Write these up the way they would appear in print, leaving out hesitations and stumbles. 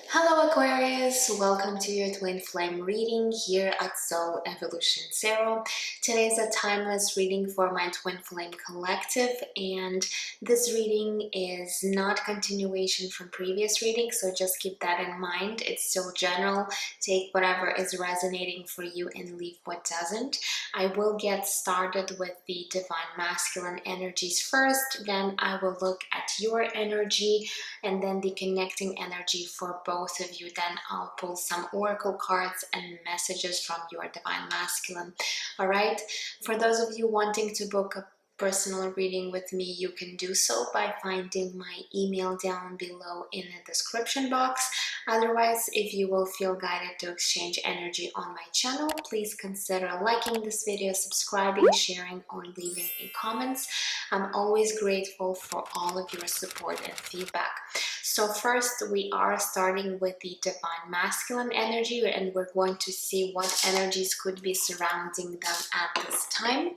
Hello Aquarius, welcome to your twin flame reading here at Soul Evolution Tarot. Today is a timeless reading for my twin flame collective, and this reading is not continuation from previous readings, so just keep that in mind. It's still general. Take whatever is resonating for you and leave what doesn't. I will get started with the divine masculine energies first, then I will look at your energy and then the connecting energy for both of you. Then I'll pull some oracle cards and messages from your divine masculine. All right, for those of you wanting to book a personal reading with me, you can do so by finding my email down below in the description box. Otherwise, if you will feel guided to exchange energy on my channel, please consider liking this video, subscribing, sharing, or leaving a comments. I'm always grateful for all of your support and feedback. So first, we are starting with the divine masculine energy, and we're going to see what energies could be surrounding them at this time.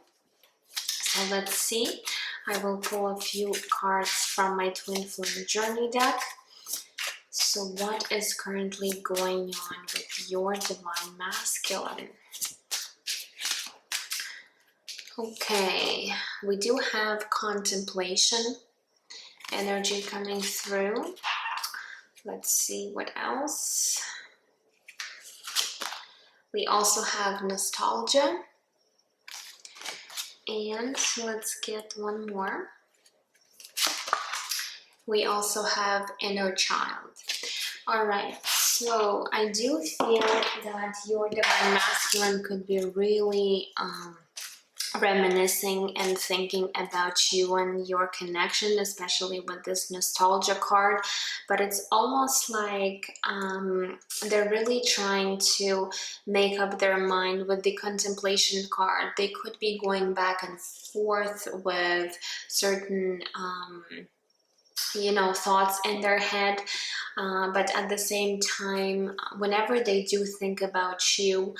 So let's see. I will pull a few cards from my twin flame journey deck. So what is currently going on with your divine masculine? Okay, we do have contemplation energy coming through. Let's see what else. We also have nostalgia. And let's get one more. We also have inner child. All right, so I do feel that your divine masculine could be really reminiscing and thinking about you and your connection, especially with this nostalgia card. But it's almost like they're really trying to make up their mind with the contemplation card. They could be going back and forth with certain thoughts in their head, but at the same time, whenever they do think about you,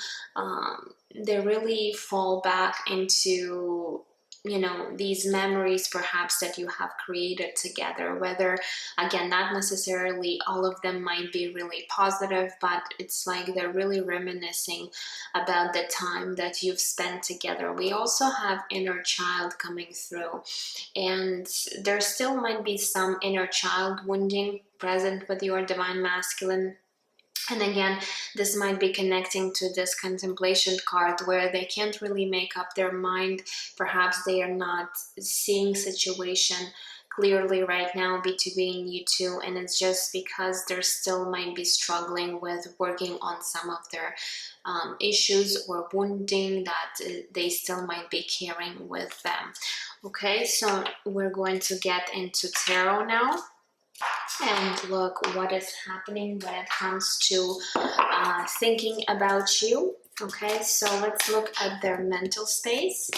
they really fall back into these memories perhaps that you have created together, whether, again, not necessarily all of them might be really positive, but it's like they're really reminiscing about the time that you've spent together. We also have inner child coming through, and there still might be some inner child wounding present with your divine masculine. And again, this might be connecting to this contemplation card where they can't really make up their mind. Perhaps they are not seeing situation clearly right now between you two, and it's just because they still might be struggling with working on some of their issues or wounding that they still might be carrying with them. Okay, so we're going to get into tarot now and look what is happening when it comes to thinking about you. Okay, so let's look at their mental space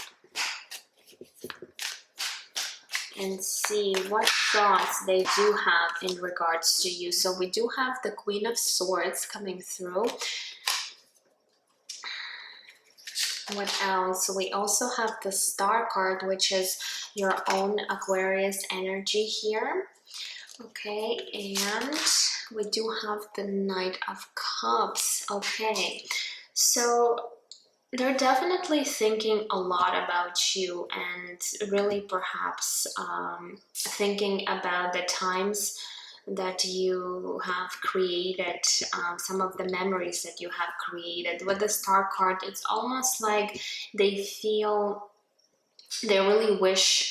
and see what thoughts they do have in regards to you. So we do have the Queen of Swords coming through. What else? We also have the Star card, which is your own Aquarius energy here. Okay, and we do have the Knight of Cups. Okay, so they're definitely thinking a lot about you and really perhaps thinking about the times that you have created, some of the memories that you have created. With the Star card, it's almost like they feel they really wish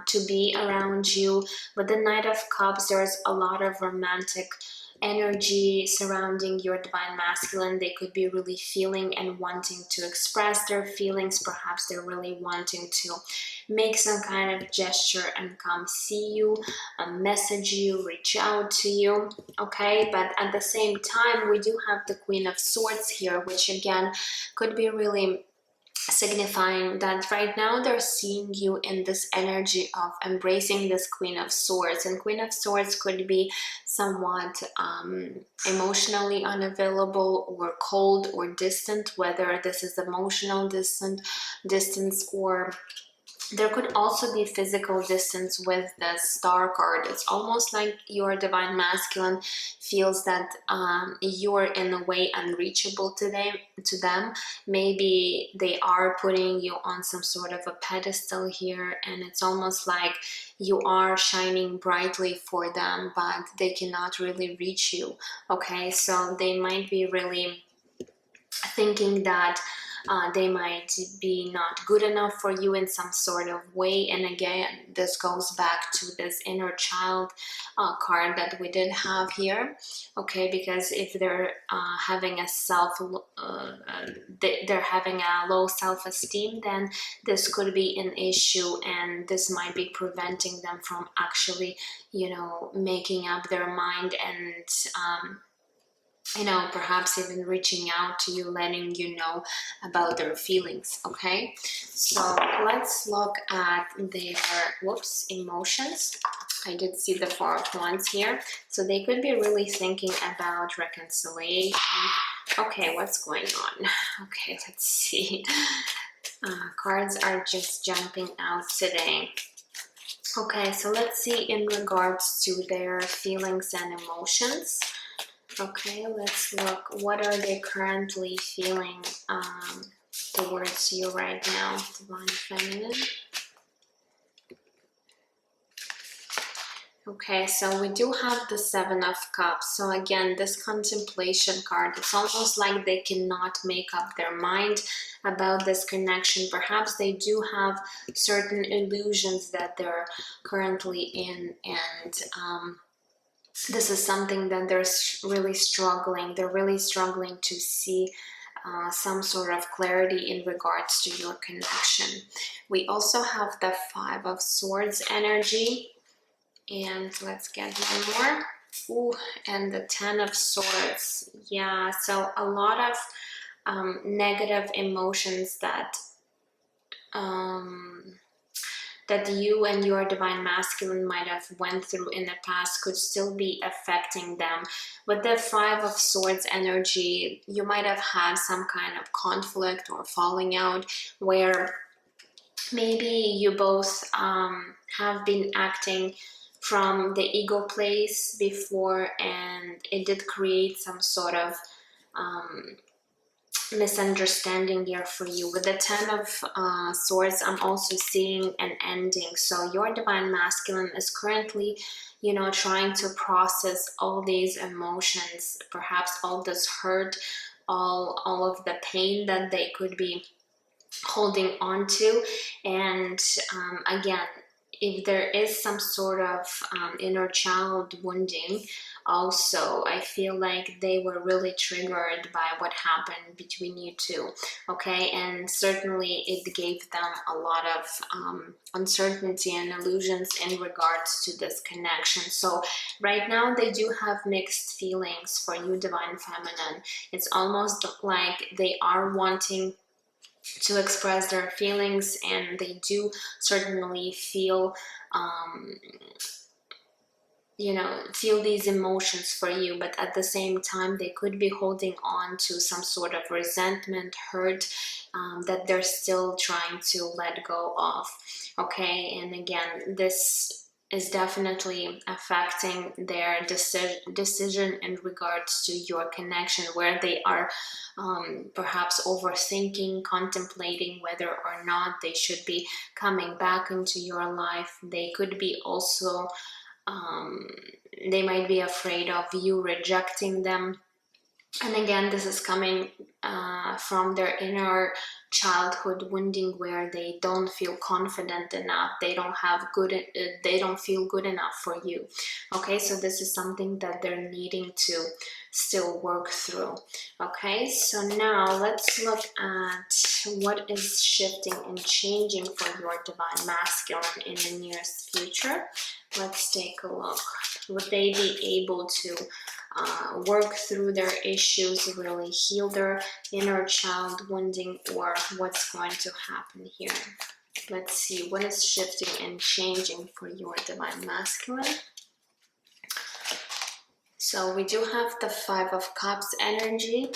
to be around you. With the Knight of Cups, there's a lot of romantic energy surrounding your divine masculine. They could be really feeling and wanting to express their feelings. Perhaps they're really wanting to make some kind of gesture and come see you, message you, reach out to you. Okay, but at the same time, we do have the Queen of Swords here, which again could be really signifying that right now they're seeing you in this energy of embracing this Queen of Swords. And Queen of Swords could be somewhat emotionally unavailable or cold or distant, whether this is emotional distance or There could also be physical distance with the Star card. It's almost like your Divine Masculine feels that you're in a way unreachable to them. Maybe they are putting you on some sort of a pedestal here, and it's almost like you are shining brightly for them, but they cannot really reach you. Okay, so they might be really thinking that they might be not good enough for you in some sort of way. And again, this goes back to this inner child card that we did have here. Okay, because if they're having a they're having a low self-esteem, then this could be an issue, and this might be preventing them from actually, you know, making up their mind and you know, perhaps even reaching out to you, letting you know about their feelings. Okay, so let's look at their emotions. I did see the Four of Wands here, so they could be really thinking about reconciliation. Okay, what's going on? Okay, let's see. Cards are just jumping out today. Okay, so let's see in regards to their feelings and emotions. Okay, let's look. What are they currently feeling towards you right now, Divine Feminine? Okay, so we do have the Seven of Cups. So again, this contemplation card, it's almost like they cannot make up their mind about this connection. Perhaps they do have certain illusions that they're currently in, and this is something that they're really struggling. They're really struggling to see some sort of clarity in regards to your connection. We also have the Five of Swords energy. And let's get one more. Ooh, and the Ten of Swords. Yeah, so a lot of negative emotions that that you and your Divine Masculine might have went through in the past could still be affecting them. With the Five of Swords energy, you might have had some kind of conflict or falling out where maybe you both have been acting from the ego place before, and it did create some sort of misunderstanding here for you. With the Ten of Swords, I'm also seeing an ending. So your Divine Masculine is currently, you know, trying to process all these emotions, perhaps all this hurt, all of the pain that they could be holding on to. And again, if there is some sort of inner child wounding, also I feel like they were really triggered by what happened between you two. Okay, and certainly it gave them a lot of uncertainty and illusions in regards to this connection. So right now they do have mixed feelings for you, Divine Feminine. It's almost like they are wanting to express their feelings, and they do certainly feel you know, feel these emotions for you, but at the same time they could be holding on to some sort of resentment, hurt, that they're still trying to let go of. Okay, and again, this is definitely affecting their decision in regards to your connection, where they are perhaps overthinking, contemplating whether or not they should be coming back into your life. They could be also they might be afraid of you rejecting them. And again, this is coming from their inner childhood wounding, where they don't feel confident enough, they don't feel good enough for you. Okay, so this is something that they're needing to still work through. Okay, so now let's look at what is shifting and changing for your Divine Masculine in the nearest future. Let's take a look. Would they be able to work through their issues, really heal their inner child wounding, or what's going to happen here? Let's see what is shifting and changing for your Divine Masculine. So we do have the Five of Cups energy.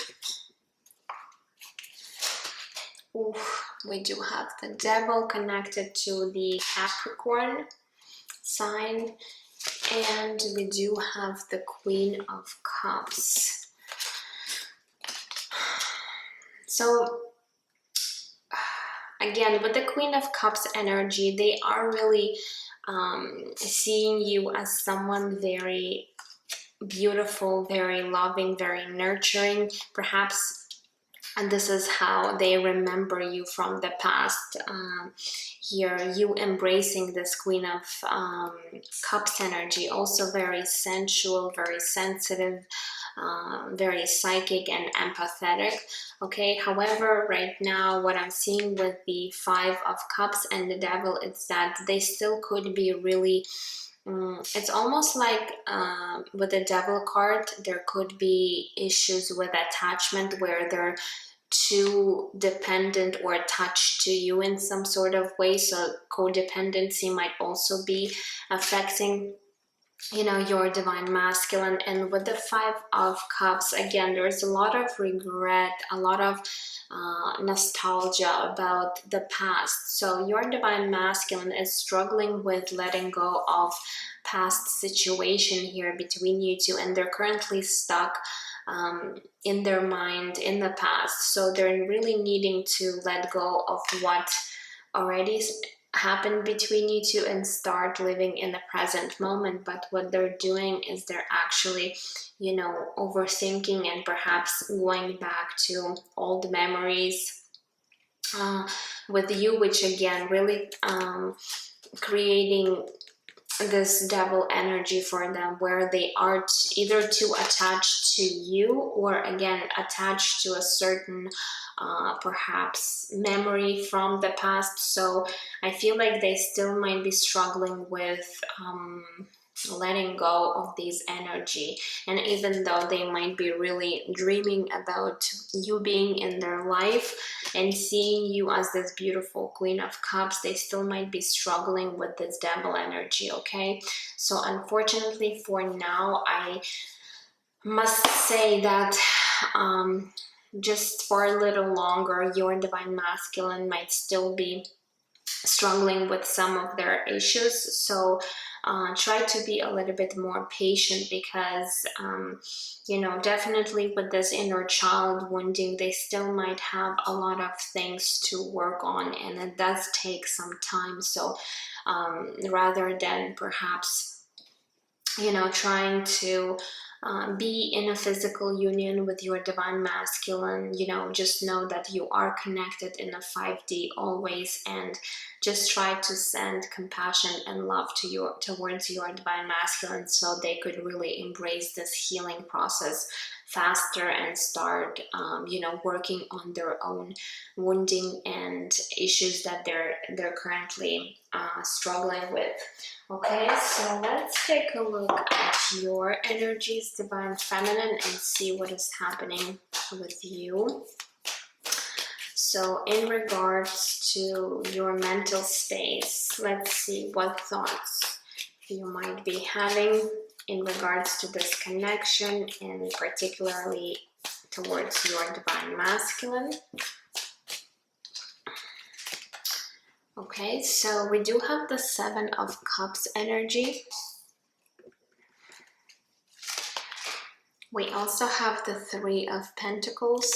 We do have the Devil connected to the Capricorn sign, and we do have the Queen of Cups. So again, with the Queen of Cups energy, they are really seeing you as someone very beautiful, very loving, very nurturing, perhaps. And this is how they remember you from the past. Here, you embracing this Queen of Cups energy, also very sensual, very sensitive, very psychic and empathetic. Okay, however, right now, what I'm seeing with the Five of Cups and the Devil is that they still could be really it's almost like with the Devil card, there could be issues with attachment where they're too dependent or attached to you in some sort of way. So codependency might also be affecting, you know, your divine masculine. And with the Five of Cups, again, there's a lot of regret, a lot of nostalgia about the past. So your divine masculine is struggling with letting go of past situation here between you two, and they're currently stuck in their mind in the past. So they're really needing to let go of what already happened between you two and start living in the present moment. But what they're doing is they're actually, you know, overthinking and perhaps going back to old memories with you, which again really creating this Devil energy for them, where they are either too attached to you, or again attached to a certain perhaps memory from the past. So I feel like they still might be struggling with letting go of these energy. And even though they might be really dreaming about you being in their life and seeing you as this beautiful Queen of Cups, they still might be struggling with this Devil energy. Okay, so unfortunately for now, I must say that just for a little longer, your divine masculine might still be struggling with some of their issues. So try to be a little bit more patient, because you know, definitely with this inner child wounding, they still might have a lot of things to work on, and it does take some time. So rather than perhaps, you know, trying to be in a physical union with your divine masculine, you know, just know that you are connected in a 5D always, and just try to send compassion and love to towards your divine masculine, so they could really embrace this healing process faster and start you know, working on their own wounding and issues that they're currently struggling with. Okay, so let's take a look at your energies, divine feminine, and see what is happening with you. So in regards to your mental space, let's see what thoughts you might be having in regards to this connection, and particularly towards your divine masculine. Okay, so we do have the Seven of Cups energy. We also have the Three of Pentacles.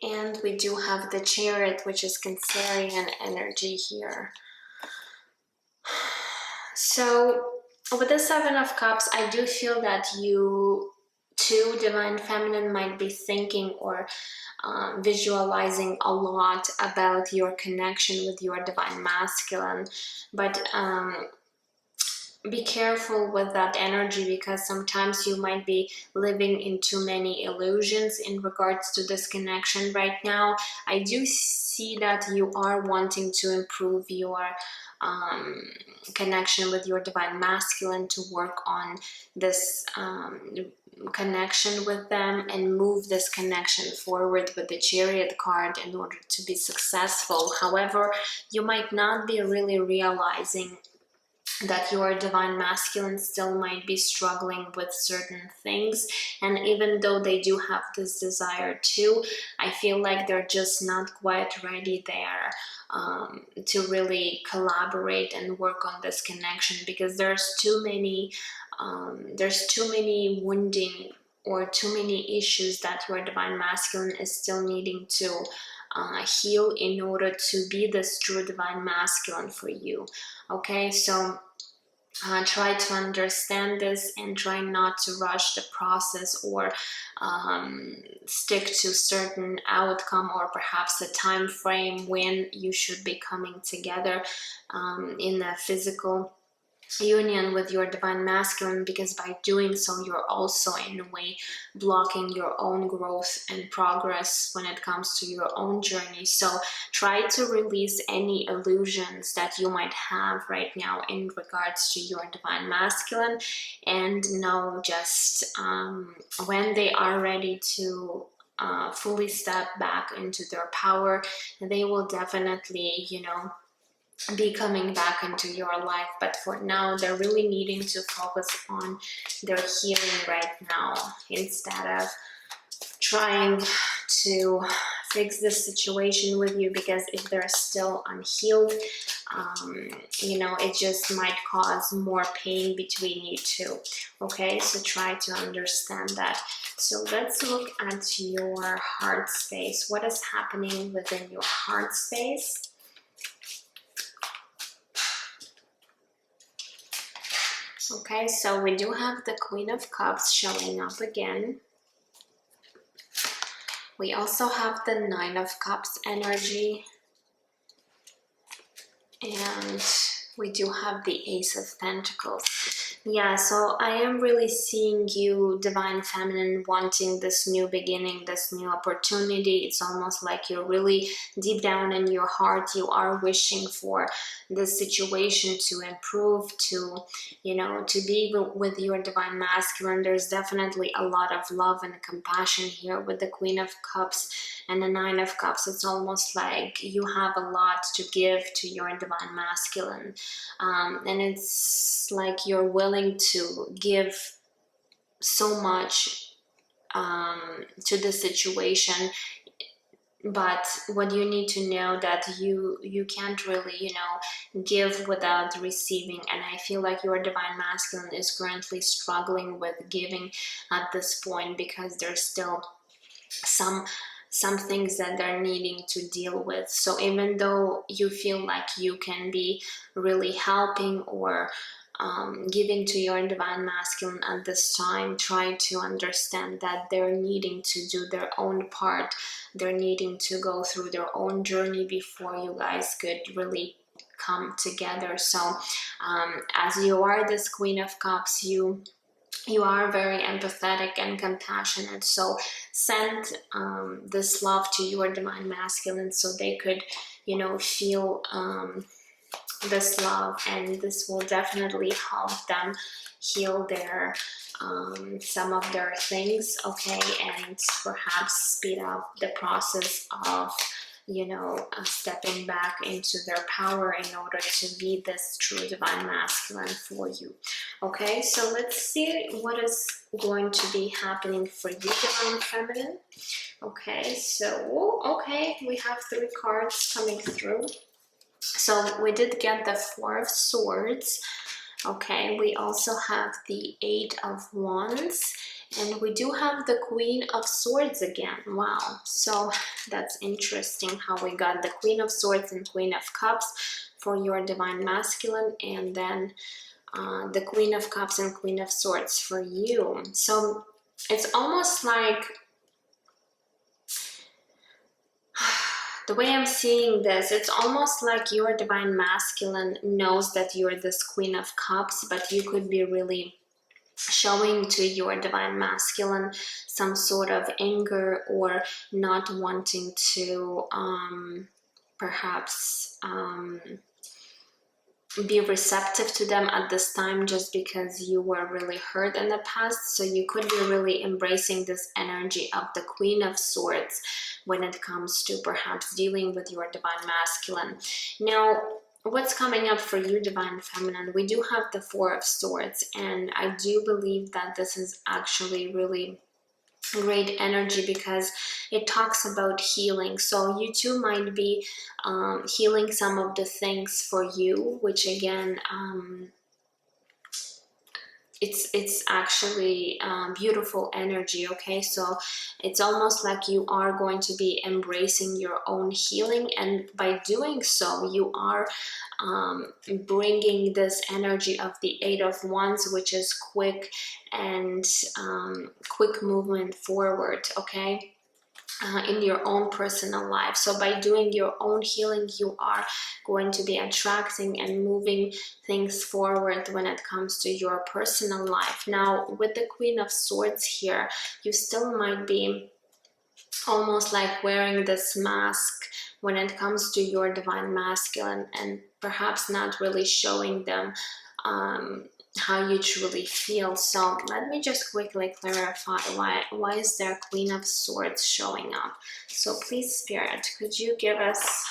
And we do have the Chariot, which is Cancerian energy here. So with the Seven of Cups, I do feel that you two, divine feminine, might be thinking or visualizing a lot about your connection with your divine masculine, but be careful with that energy, because sometimes you might be living in too many illusions in regards to this connection right now. I do see that you are wanting to improve your connection with your divine masculine, to work on this connection with them and move this connection forward with the Chariot card in order to be successful. However, you might not be really realizing that your divine masculine still might be struggling with certain things, and even though they do have this desire too, I feel like they're just not quite ready there to really collaborate and work on this connection, because there's too many wounding or too many issues that your divine masculine is still needing to heal in order to be this true divine masculine for you. Okay, so try to understand this and try not to rush the process, or stick to certain outcome or perhaps a time frame when you should be coming together in a physical union with your divine masculine, because by doing so you're also in a way blocking your own growth and progress when it comes to your own journey. So try to release any illusions that you might have right now in regards to your divine masculine, and know just when they are ready to fully step back into their power, they will definitely, you know, be coming back into your life. But for now, they're really needing to focus on their healing right now, instead of trying to fix this situation with you, because if they're still unhealed, you know, it just might cause more pain between you two. Okay, so try to understand that. So let's look at your heart space. What is happening within your heart space? Okay, so we do have the Queen of Cups showing up again. We also have the Nine of Cups energy. And we do have the Ace of Pentacles. Yeah, so I am really seeing you, divine feminine, wanting this new beginning, this new opportunity. It's almost like you're really deep down in your heart, you are wishing for this situation to improve, to, you know, to be with your divine masculine. There's definitely a lot of love and compassion here with the Queen of Cups and the Nine of Cups. It's almost like you have a lot to give to your divine masculine, and it's like you're willing to give so much to the situation. But what you need to know that you can't really, you know, give without receiving. And I feel like your divine masculine is currently struggling with giving at this point, because there's still some things that they're needing to deal with. So even though you feel like you can be really helping or giving to your divine masculine at this time, try to understand that they're needing to do their own part. They're needing to go through their own journey before you guys could really come together. So as you are this Queen of Cups, you are very empathetic and compassionate. So send this love to your divine masculine so they could, you know, feel this love, and this will definitely help them heal their some of their things. Okay, and perhaps speed up the process of, you know, stepping back into their power in order to be this true divine masculine for you. Okay, so let's see what is going to be happening for you, divine feminine. Okay, so okay, we have 3 cards coming through. So we did get the 4 of Swords. Okay, we also have the 8 of Wands, and we do have the Queen of Swords again. Wow, so that's interesting how we got the Queen of Swords and Queen of Cups for your divine masculine, and then the Queen of Cups and Queen of Swords for you. So it's almost like, the way I'm seeing this, it's almost like your divine masculine knows that you're this Queen of Cups, but you could be really showing to your divine masculine some sort of anger or not wanting to perhaps be receptive to them at this time, just because you were really hurt in the past. So you could be really embracing this energy of the Queen of Swords when it comes to perhaps dealing with your divine masculine. Now, what's coming up for you, Divine Feminine? We do have the Four of Swords, and I do believe that this is actually really great energy because it talks about healing. So you too might be healing some of the things for you, which again, it's actually beautiful energy. Okay, so it's almost like you are going to be embracing your own healing, and by doing so you are bringing this energy of the Eight of Wands, which is quick and quick movement forward. Okay, in your own personal life. So by doing your own healing, you are going to be attracting and moving things forward when it comes to your personal life. Now, with the Queen of Swords here, you still might be almost like wearing this mask when it comes to your divine masculine, and perhaps not really showing them how you truly feel. So let me just quickly clarify why is there Queen of Swords showing up. So please, Spirit, could you give us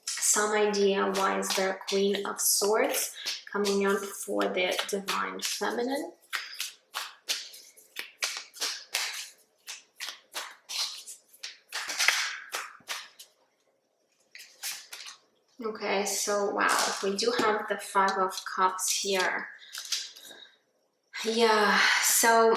some idea why is there Queen of Swords coming up for the Divine Feminine? Okay, so wow, we do have the Five of Cups here. Yeah, so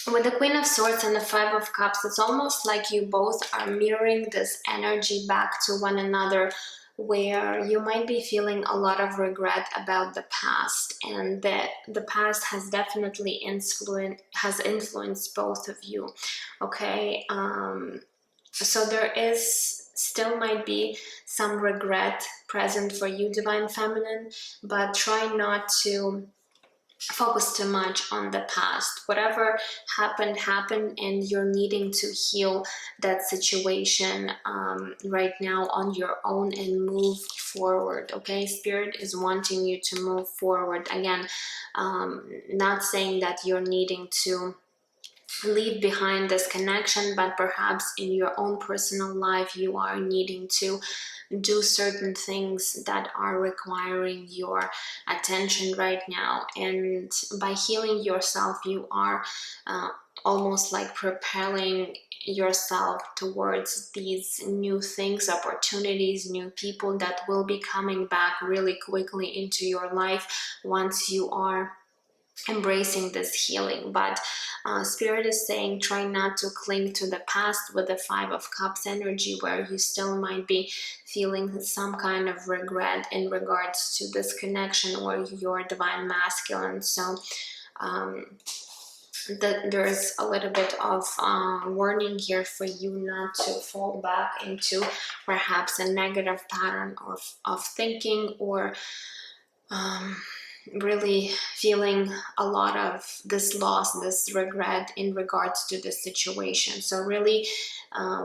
with the Queen of Swords and the Five of Cups, it's almost like you both are mirroring this energy back to one another, where you might be feeling a lot of regret about the past, and that the past has definitely influenced both of you. Okay, so there is still might be some regret present for you, Divine Feminine, but try not to focus too much on the past. Whatever happened, and you're needing to heal that situation right now on your own and move forward. Okay, Spirit is wanting you to move forward. Again, not saying that you're needing to leave behind this connection, but perhaps in your own personal life you are needing to do certain things that are requiring your attention right now, and by healing yourself you are almost like propelling yourself towards these new things, opportunities, new people that will be coming back really quickly into your life once you are embracing this healing. But Spirit is saying try not to cling to the past with the Five of Cups energy, where you still might be feeling some kind of regret in regards to this connection or your divine masculine. So there's a little bit of warning here for you not to fall back into perhaps a negative pattern of thinking, or really feeling a lot of this loss, this regret in regards to the situation. So really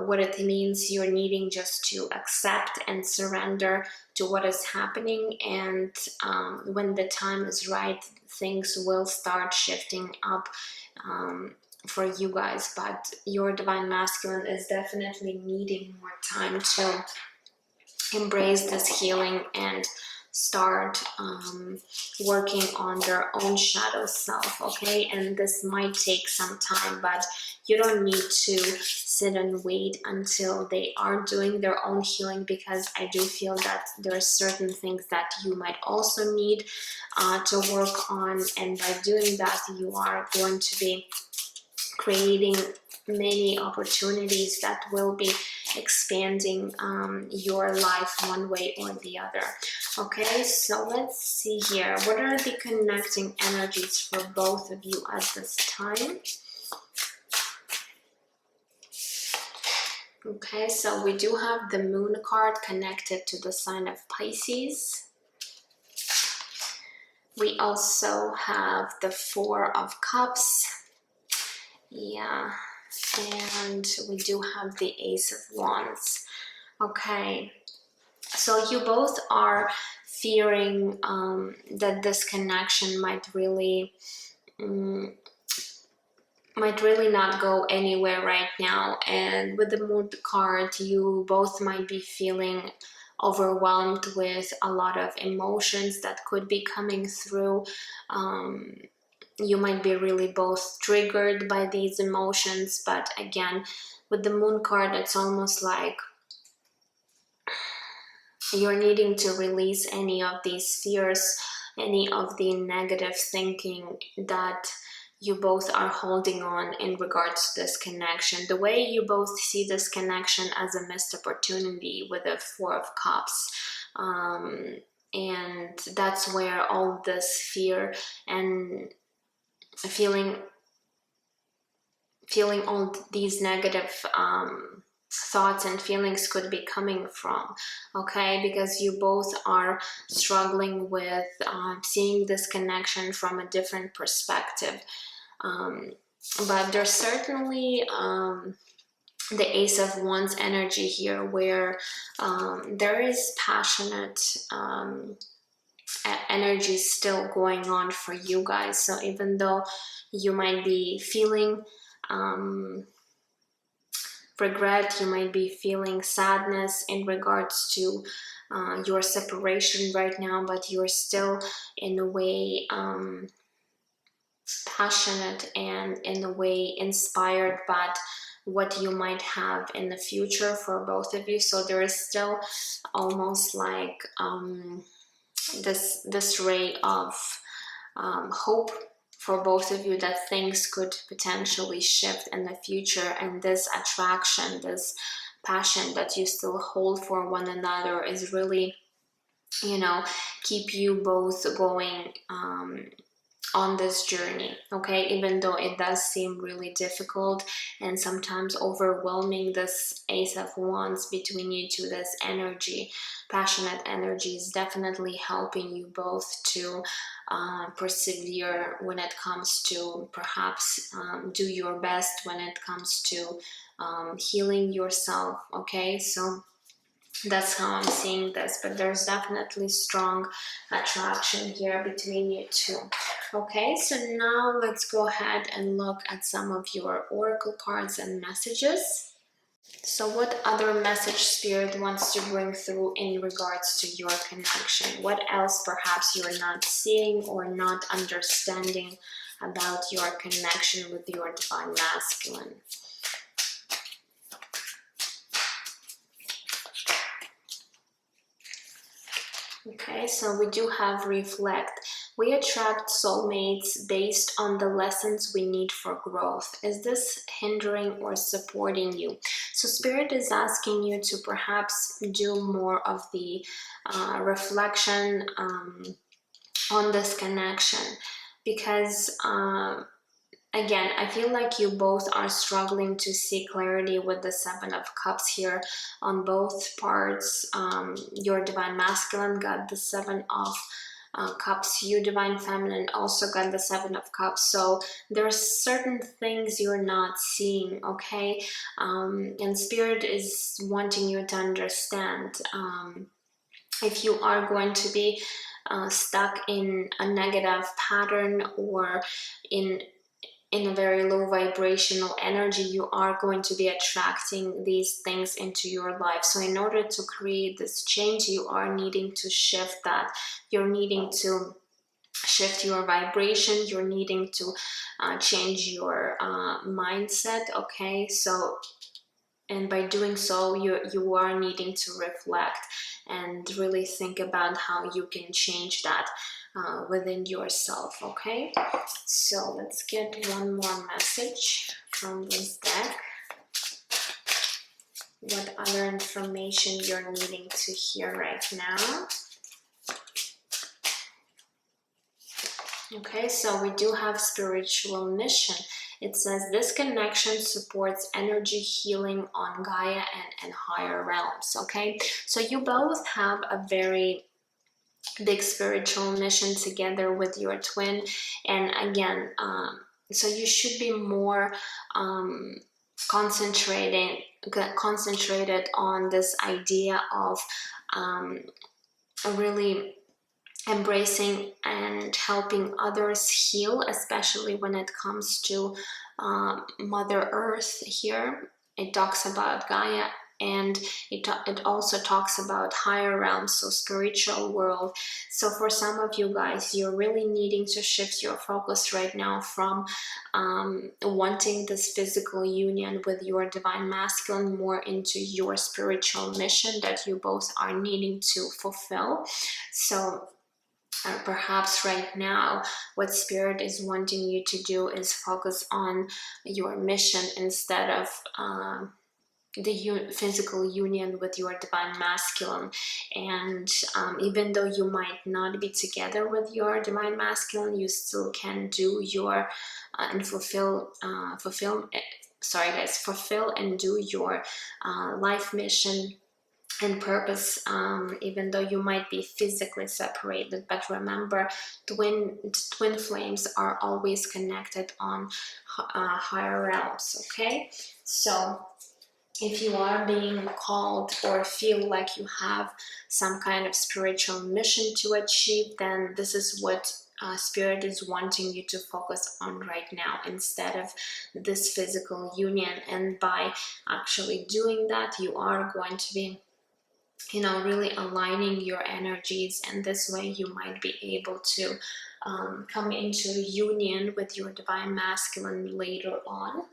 what it means, you're needing just to accept and surrender to what is happening, and when the time is right, things will start shifting up for you guys. But your divine masculine is definitely needing more time to embrace this healing and start working on their own shadow self. Okay, and this might take some time, but you don't need to sit and wait until they are doing their own healing, because I do feel that there are certain things that you might also need to work on, and by doing that you are going to be creating many opportunities that will be expanding your life one way or the other. Okay, so let's see here. What are the connecting energies for both of you at this time? Okay, so we do have the Moon card connected to the sign of Pisces. We also have the Four of Cups. Yeah, and we do have the Ace of Wands. Okay, so you both are fearing that this connection might really not go anywhere right now. And with the Moon card, you both might be feeling overwhelmed with a lot of emotions that could be coming through. You might be really both triggered by these emotions, but again, with the Moon card, it's almost like you're needing to release any of these fears, any of the negative thinking that you both are holding on in regards to this connection. The way you both see this connection as a missed opportunity with the Four of Cups. And that's where all this fear and feeling all these negative thoughts and feelings could be coming from, okay? Because you both are struggling with seeing this connection from a different perspective. But there's certainly the Ace of Wands energy here, where there is passionate energy still going on for you guys. So even though you might be feeling regret, you might be feeling sadness in regards to your separation right now, but you're still in a way passionate and in a way inspired by what you might have in the future for both of you. So there is still almost like this ray of hope for both of you that things could potentially shift in the future, and this attraction, this passion that you still hold for one another is really, you know, keep you both going on this journey, okay? Even though it does seem really difficult and sometimes overwhelming, this Ace of Wands between you two, this energy, passionate energy, is definitely helping you both to persevere when it comes to perhaps do your best when it comes to healing yourself, okay? So that's how I'm seeing this, but there's definitely strong attraction here between you two. Okay, so now let's go ahead and look at some of your oracle cards and messages. So what other message Spirit wants to bring through in regards to your connection? What else perhaps you're not seeing or not understanding about your connection with your Divine Masculine? Okay, so we do have reflect. We attract soulmates based on the lessons we need for growth. Is this hindering or supporting you? So Spirit is asking you to perhaps do more of the reflection on this connection, because again, I feel like you both are struggling to see clarity with the Seven of Cups here on both parts. Your Divine Masculine got the Seven of Cups. You, Divine Feminine, also got the Seven of Cups. So there's certain things you're not seeing, okay? And Spirit is wanting you to understand if you are going to be stuck in a negative pattern or in a very low vibrational energy, you are going to be attracting these things into your life. So in order to create this change, you are needing to shift that. You're needing to shift your vibration. You're needing to change your mindset, okay? So, and by doing so, you are needing to reflect and really think about how you can change that within yourself, okay? So let's get one more message from this deck. What other information you're needing to hear right now? Okay, so we do have spiritual mission. It says this connection supports energy healing on Gaia and higher realms, okay? So you both have a very big spiritual mission together with your twin, and again, so you should be more concentrated on this idea of really embracing and helping others heal, especially when it comes to Mother Earth here. It talks about Gaia and it also talks about higher realms, so spiritual world. So for some of you guys, you're really needing to shift your focus right now from wanting this physical union with your divine masculine more into your spiritual mission that you both are needing to fulfill. So perhaps right now what spirit is wanting you to do is focus on your mission instead of the physical union with your divine masculine. And even though you might not be together with your divine masculine, you still can do your and fulfill and do your life mission and purpose, even though you might be physically separated. But remember, twin flames are always connected on higher realms. Okay, so if you are being called or feel like you have some kind of spiritual mission to achieve, then this is what spirit is wanting you to focus on right now instead of this physical union. And by actually doing that, you are going to be, you know, really aligning your energies, and this way you might be able to come into union with your divine masculine later on.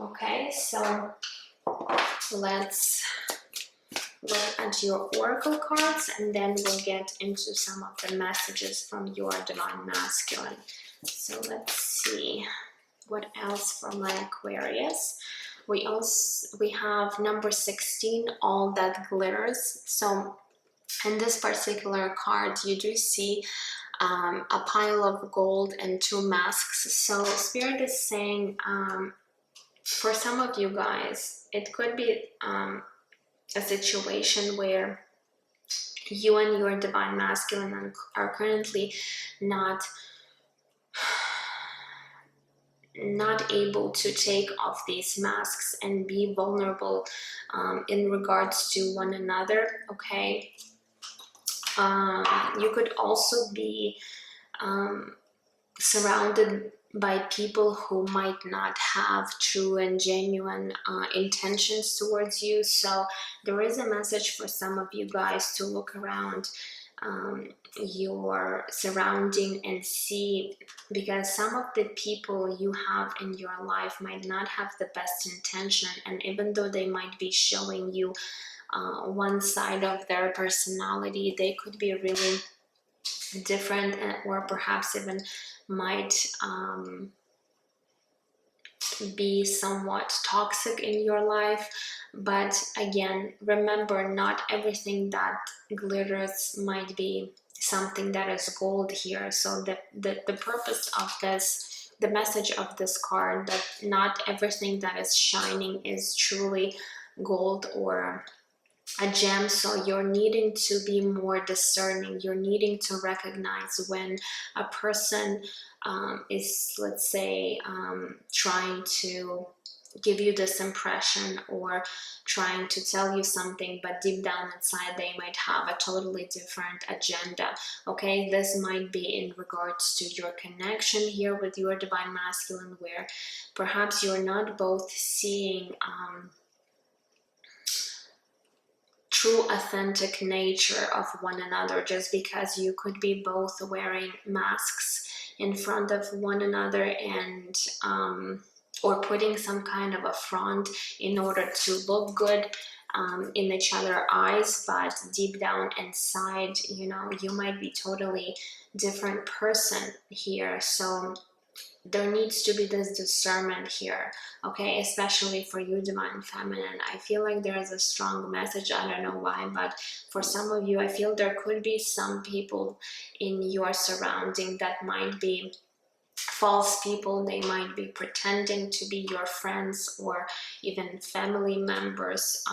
Okay, so let's look at your oracle cards, and then we'll get into some of the messages from your divine masculine. So let's see what else for my Aquarius. We have number 16, all that glitters. So in this particular card, you do see a pile of gold and 2 masks. So spirit is saying, for some of you guys, it could be a situation where you and your divine masculine are currently not able to take off these masks and be vulnerable in regards to one another. Okay, you could also be surrounded by people who might not have true and genuine intentions towards you. So there is a message for some of you guys to look around your surrounding and see, because some of the people you have in your life might not have the best intention, and even though they might be showing you one side of their personality, they could be really different, or perhaps even might be somewhat toxic in your life. But again, remember, not everything that glitters might be something that is gold here. So the purpose of this, the message of this card, that not everything that is shining is truly gold or a gem. So you're needing to be more discerning. You're needing to recognize when a person is, let's say, trying to give you this impression or trying to tell you something, but deep down inside they might have a totally different agenda. Okay, this might be in regards to your connection here with your divine masculine, where perhaps you're not both seeing true authentic nature of one another, just because you could be both wearing masks in front of one another and or putting some kind of a front in order to look good in each other's eyes, but deep down inside, you know, you might be totally different person here. So there needs to be this discernment here, okay, especially for you, divine feminine. I feel like there is a strong message. I don't know why, but for some of you, I feel there could be some people in your surrounding that might be false people. They might be pretending to be your friends or even family members,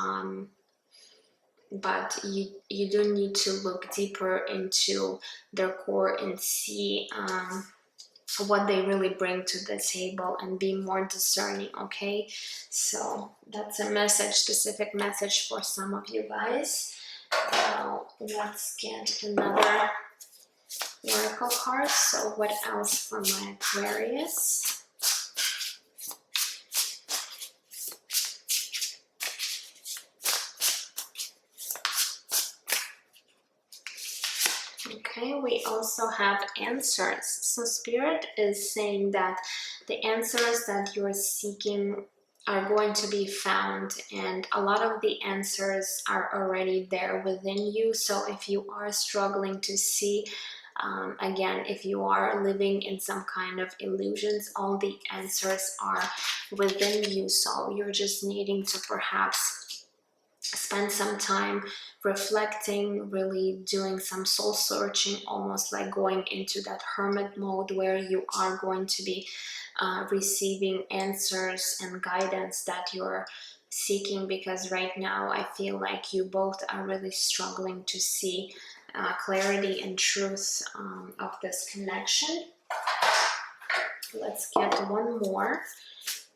but you do need to look deeper into their core and see what they really bring to the table and be more discerning. Okay, so that's a message, specific message for some of you guys. Now let's get another oracle card. So what else for my Aquarius? Okay, we also have answers. So Spirit is saying that the answers that you're seeking are going to be found, and a lot of the answers are already there within you. So if you are struggling to see, again, if you are living in some kind of illusions, all the answers are within you. So you're just needing to perhaps spend some time reflecting, really doing some soul searching, almost like going into that hermit mode where you are going to be receiving answers and guidance that you're seeking, because right now I feel like you both are really struggling to see clarity and truth of this connection. Let's get one more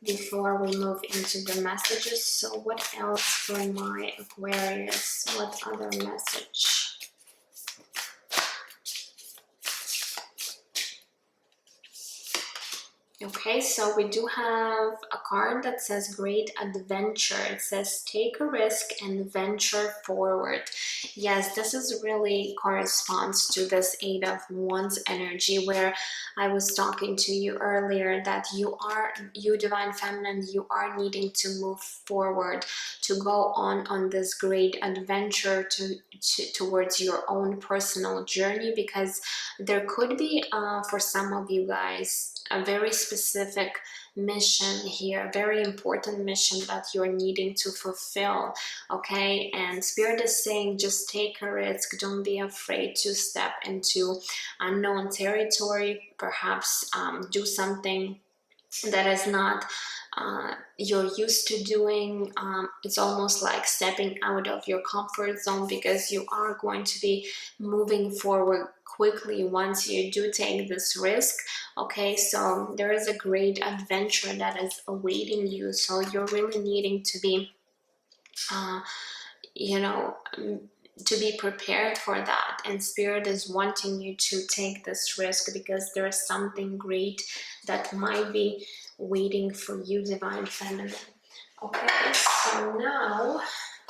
before we move into the messages. So what else for my Aquarius? What other message? Okay, so we do have a card that says great adventure. It says take a risk and venture forward. Yes, this is really corresponds to this Eight of Wands energy, where I was talking to you earlier that you Divine Feminine, you are needing to move forward, to go on this great adventure towards your own personal journey, because there could be for some of you guys a very specific mission here, a very important mission that you're needing to fulfill. Okay, and Spirit is saying just take a risk, don't be afraid to step into unknown territory, perhaps do something that is not you're used to doing. It's almost like stepping out of your comfort zone, because you are going to be moving forward quickly once you do take this risk. Okay, so there is a great adventure that is awaiting you, so you're really needing to be you know, to be prepared for that, and Spirit is wanting you to take this risk because there's something great that might be waiting for you, Divine Feminine. Okay, so now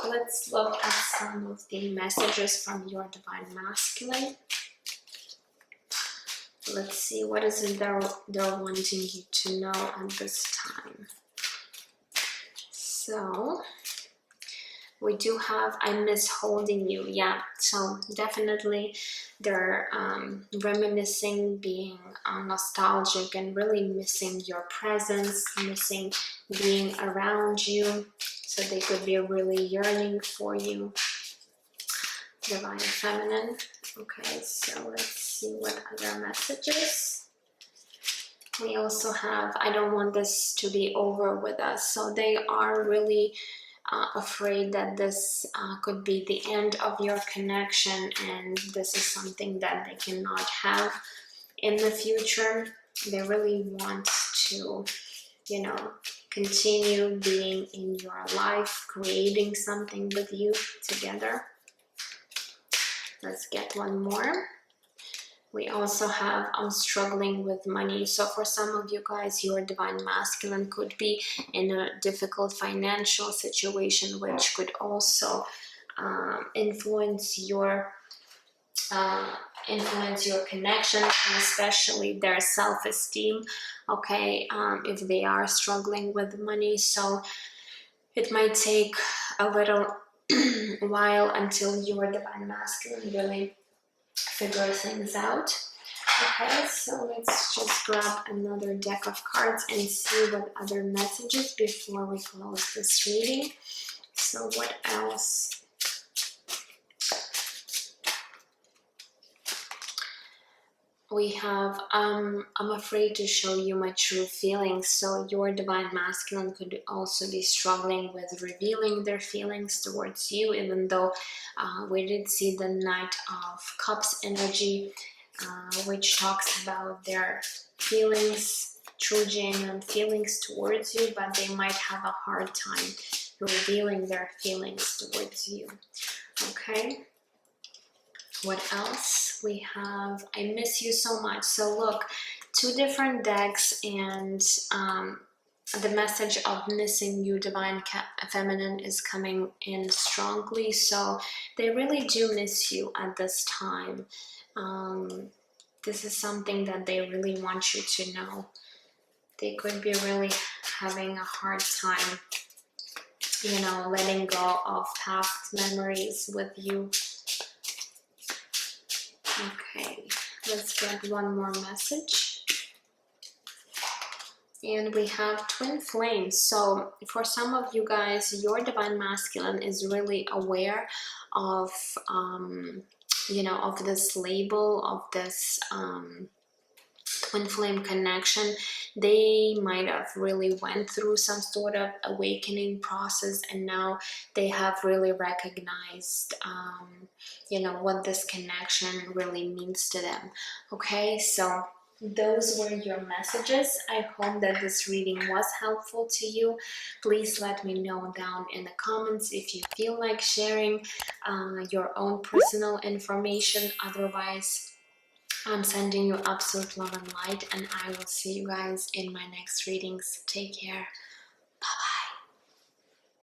let's look at some of the messages from your Divine Masculine. Let's see what is it they're wanting you to know at this time. So we do have I miss holding you. Yeah, so definitely they're reminiscing, being nostalgic, and really missing your presence, missing being around you. So they could be really yearning for you, Divine Feminine. Okay, so let's see what other messages. We also have I don't want this to be over with us. So they are really afraid that this could be the end of your connection, and this is something that they cannot have in the future. They really want to, you know, continue being in your life, creating something with you together. Let's get one more. We also have I'm struggling with money. So for some of you guys, your Divine Masculine could be in a difficult financial situation, which could also influence your connection, and especially their self-esteem. Okay, if they are struggling with money, so it might take a little while until your Divine Masculine really figure things out. Okay, so let's just grab another deck of cards and see what other messages before we close this reading. So what else? We have I'm afraid to show you my true feelings. So your Divine Masculine could also be struggling with revealing their feelings towards you, even though we did see the Knight of Cups energy, which talks about their feelings, true genuine feelings towards you, but they might have a hard time revealing their feelings towards you. Okay, what else? We have I miss you so much. So look, two different decks, and the message of missing you, Divine Feminine, is coming in strongly. So they really do miss you at this time. This is something that they really want you to know. They could be really having a hard time, you know, letting go of past memories with you. Okay, let's get one more message. And we have twin flames. So for some of you guys, your divine masculine is really aware of, you know, of this label, of this twin flame connection. They might have really went through some sort of awakening process, and now they have really recognized you know, what this connection really means to them. Okay, so those were your messages. I hope that this reading was helpful to you. Please let me know down in the comments if you feel like sharing your own personal information. Otherwise, I'm sending you absolute love and light, and I will see you guys in my next readings. Take care. Bye bye.